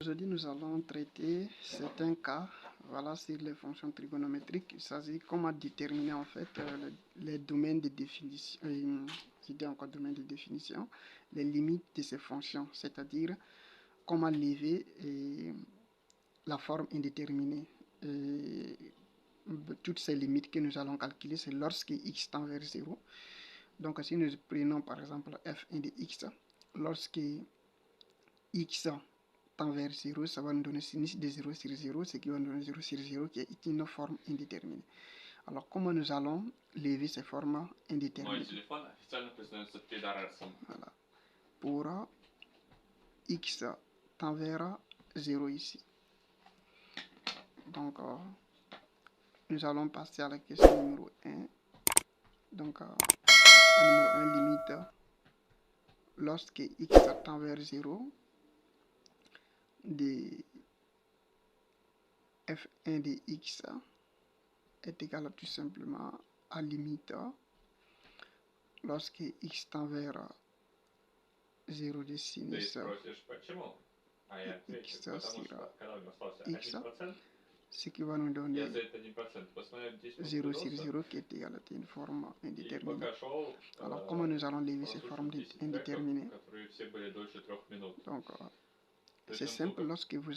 Aujourd'hui, nous allons traiter certains cas sur les fonctions trigonométriques. Il s'agit de comment déterminer en fait les domaines de définition, domaines de définition, les limites de ces fonctions, c'est-à-dire comment lever la forme indéterminée. Toutes ces limites que nous allons calculer, c'est lorsque x tend vers 0. Donc si nous prenons par exemple f1 de x, lorsque x tend vers 0, ça va nous donner sinus de 0 sur 0, ce qui va nous donner 0 sur 0, qui est une forme indéterminée. Alors, comment nous allons lever ces formes indéterminées? Voilà. Pour x tend vers 0 ici. Donc, nous allons passer à la question numéro 1. Donc, numéro 1, limite lorsque x tend vers 0 de f1 de x est égal à tout simplement à limite lorsque x tend vers 0 de sinus x sur x, ce qui va nous donner 0 sur 0 qui est égal à une forme indéterminée. Alors, comment nous allons lever ces formes indéterminées? Donc, c'est simple, lorsque vous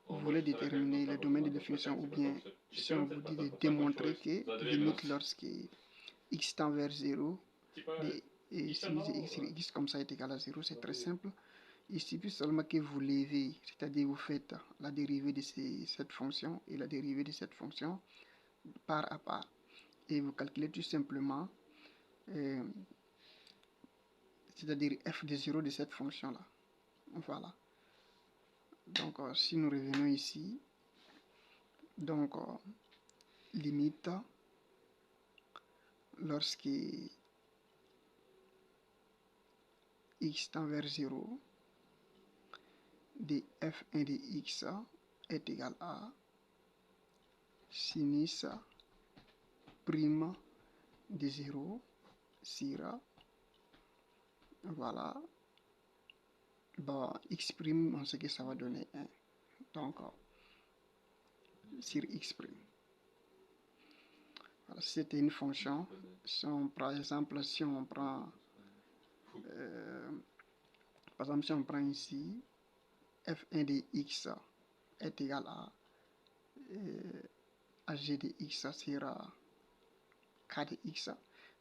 voulez déterminer les domaines de définition, ou bien si on vous dit de démontrer que limite lorsque x tend vers 0 et sinus de x sur x comme ça est égal à 0, c'est très simple. Il suffit seulement que vous levez, c'est-à-dire vous faites la dérivée de cette fonction et la dérivée de cette fonction part à part. Et vous calculez tout simplement, c'est-à-dire f de 0 de cette fonction-là. Voilà. Donc, si nous revenons ici, donc, limite lorsque x tend vers 0 de f1 de x est égal à sinus prime de 0 sur, voilà, bon, x prime, on sait que ça va donner 1. Donc, sur x prime. Voilà, c'était une fonction. Si on prend, par exemple, si on prend ici, f1 de x est égal à g de x sur k de x.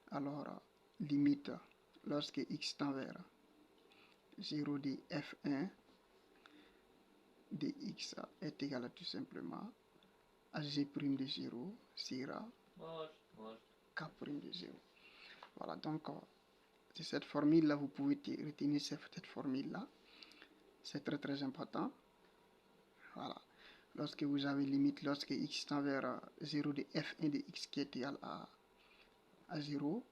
Alors, limite lorsque x tend vers 0 de f1 de x est égal à tout simplement à g' de 0 sur k' de 0. Voilà, donc c'est cette formule-là, vous pouvez retenir cette formule-là. C'est très très important. Voilà. Lorsque vous avez limite, lorsque x tend vers 0 de f1 de x qui est égal à 0,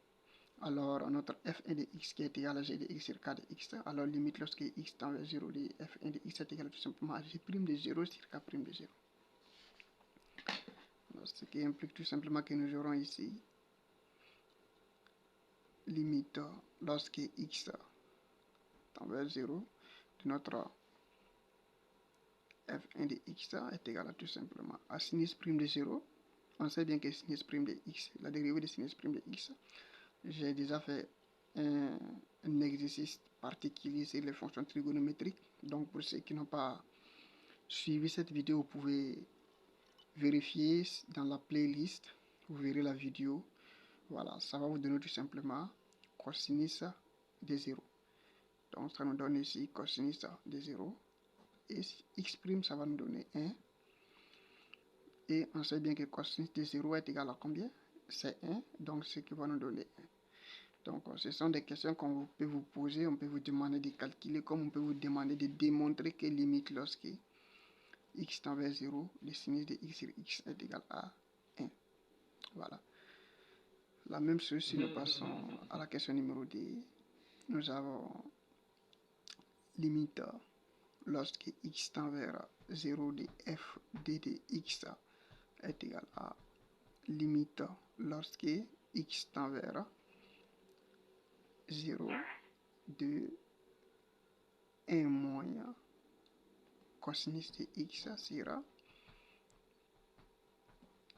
alors notre f1 de x qui est égal à g de x sur k de x, alors limite lorsque x tend vers 0 de f1 de x est égal à tout simplement à g' de 0 sur k' de 0. Alors, ce qui implique tout simplement que nous aurons ici limite lorsque x tend vers 0 de notre f1 de x est égal à tout simplement à sinus prime de 0. On sait bien que sinus prime de x, la dérivée de sinus prime de x, j'ai déjà fait un exercice particulier sur les fonctions trigonométriques. Donc pour ceux qui n'ont pas suivi cette vidéo, vous pouvez vérifier dans la playlist, vous verrez la vidéo. Voilà, ça va vous donner tout simplement cosinus de 0. Donc ça nous donne ici cosinus de 0. Et x', ça va nous donner 1. Et on sait bien que cosinus de 0 est égal à combien? C'est 1. Donc ce qui va nous donner 1. Donc ce sont des questions qu'on peut vous poser. On peut vous demander de calculer, comme on peut vous demander de démontrer que limite lorsque x tend vers 0, le sinus de x sur x est égal à 1. Voilà. La même chose si nous passons à la question numéro 2. Nous avons limite lorsque x tend vers 0 de f de x est égal à limite lorsque x tend vers 0 de 1 moins cosinus de x sera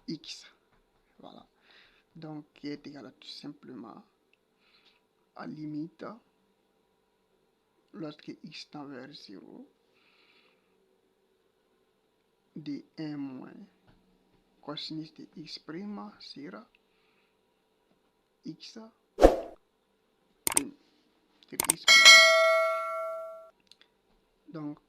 x. Voilà. Donc, qui est égal à tout simplement à limite lorsque x tend vers 0 de 1 moins cosinus de x' sera x prime. Donc,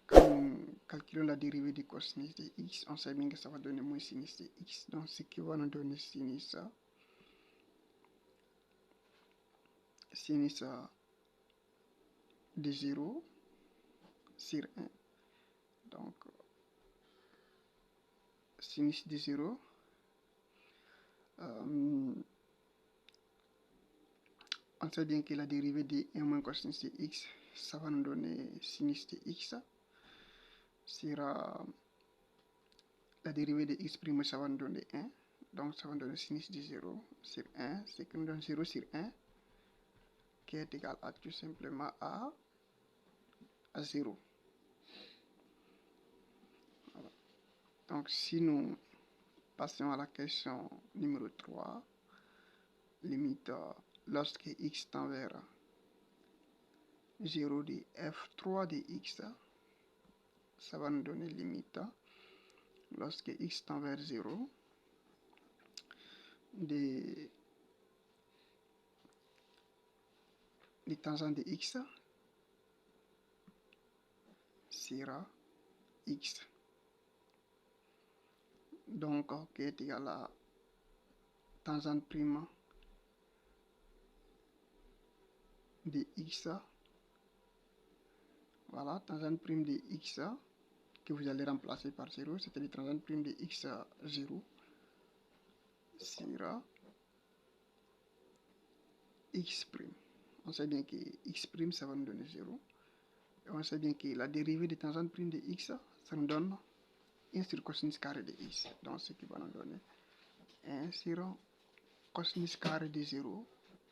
quand nous calculons la dérivée de cosinus de x, on sait bien que ça va donner moins sinus de x. Donc, ce qui va nous donner sinus de 0 sur 1. Donc, sinus de 0, on sait bien que la dérivée de 1 moins cosinus de x, ça va nous donner sinus de x. Sera la dérivée de x', ça va nous donner 1. Donc, ça va nous donner sinus de 0 sur 1, ce qui nous donne 0 sur 1, qui est égal à tout simplement à 0. Voilà. Donc, si nous passons à la question numéro 3, limite lorsque x tend vers 0 de f3 de x, ça va nous donner limite lorsque x tend vers 0 de tangente de x sera x. Donc, qui est égal à tangente prime de x. Voilà, tangente prime de x que vous allez remplacer par 0, c'est-à-dire tangente prime de x 0 sera x'. On sait bien que x' ça va nous donner 0. Et on sait bien que la dérivée de tangente prime de x, ça nous donne 1 sur cosinus carré de x. Donc, ce qui va nous donner 1 sur cosinus carré de 0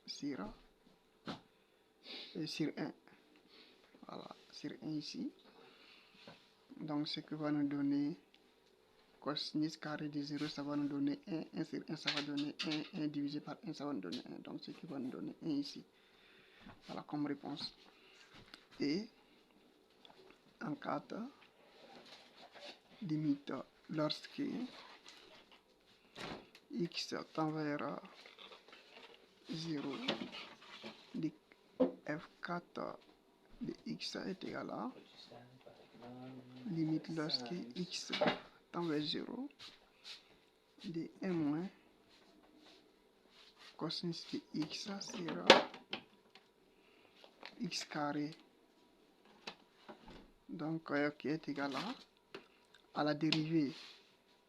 sera sur 1. Voilà, sur 1 ici. Donc, ce qui va nous donner cosinus carré de 0, ça va nous donner 1. 1 sur 1, ça va donner 1. 1 divisé par 1, ça va nous donner 1. Donc, ce qui va nous donner 1 ici. Voilà comme réponse. Et en 4, limite lorsque x tend vers 0 de f4 de x est égal à limite lorsque x tend vers 0 de 1 moins cosinus de x sera x carré. Donc, qui est égal à la dérivée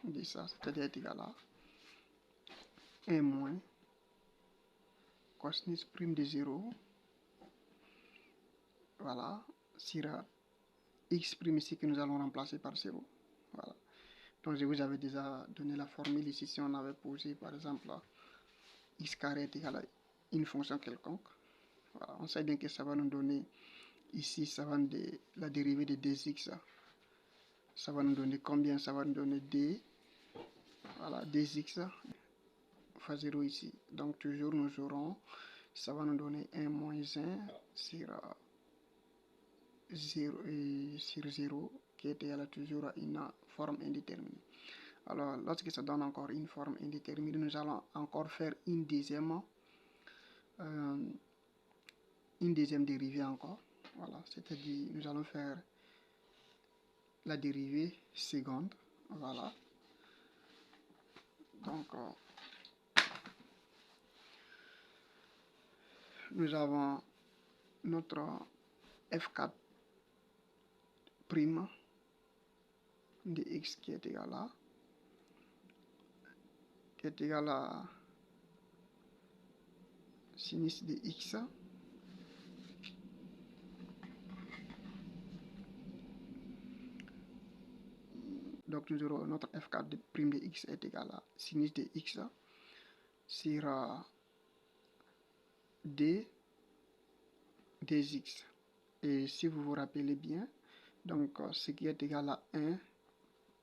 de ça, c'est-à-dire est égal à 1 moins cosinus prime de 0, voilà, sera x' ici que nous allons remplacer par 0. Voilà. Donc, je vous avais déjà donné la formule ici si on avait posé, par exemple, x carré est égal à une fonction quelconque. Voilà. On sait bien que ça va nous donner, ici, ça va nous donner la dérivée de 2x. Ça va nous donner combien? Ça va nous donner d, voilà, 2x fois 0 ici. Donc, toujours, nous aurons, ça va nous donner 1 moins 1 sur 0, qui est égal à toujours à une forme indéterminée. Alors, lorsque ça donne encore une forme indéterminée, nous allons encore faire une deuxième dérivée encore. Voilà, c'est-à-dire nous allons faire la dérivée seconde. Voilà. Donc, nous avons notre f4' de x qui est égal à sinus de x donc nous aurons notre f4' de x est égal à sinus de x sur d 2x. Et si vous vous rappelez bien, Donc, ce qui est égal à 1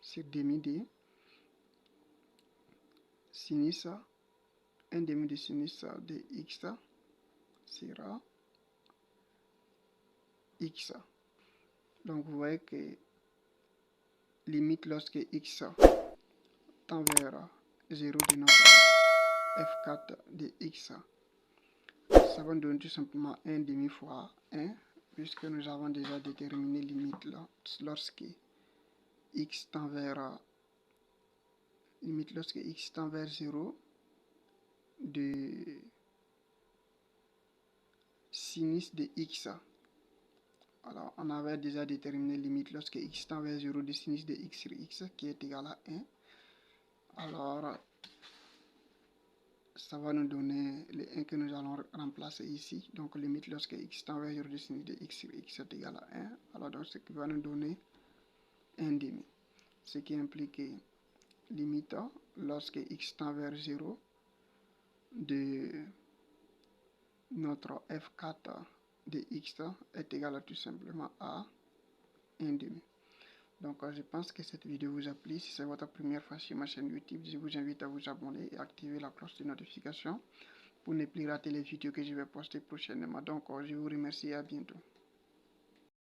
sur demi de sinus 1 demi de sinus de x sera x. Donc, vous voyez que limite lorsque x tend vers 0 de notre f4 de x, ça va nous donner tout simplement 1 demi fois 1, puisque nous avons déjà déterminé limite là, lorsque x tend vers limite lorsque x tend vers 0 de sinus de x. Alors, on avait déjà déterminé limite lorsque x tend vers 0 de sinus de x sur x qui est égal à 1. Alors, ça va nous donner le 1 que nous allons remplacer ici. Donc, limite lorsque x tend vers 0 de sinus de x sur x est égal à 1. Alors, donc, ce qui va nous donner 1 demi. Ce qui implique limite lorsque x tend vers 0 de notre f4 de x est égal à tout simplement à 1 demi. Donc, je pense que cette vidéo vous a plu. Si c'est votre première fois sur ma chaîne YouTube, je vous invite à vous abonner et activer la cloche de notification pour ne plus rater les vidéos que je vais poster prochainement. Donc, je vous remercie et à bientôt.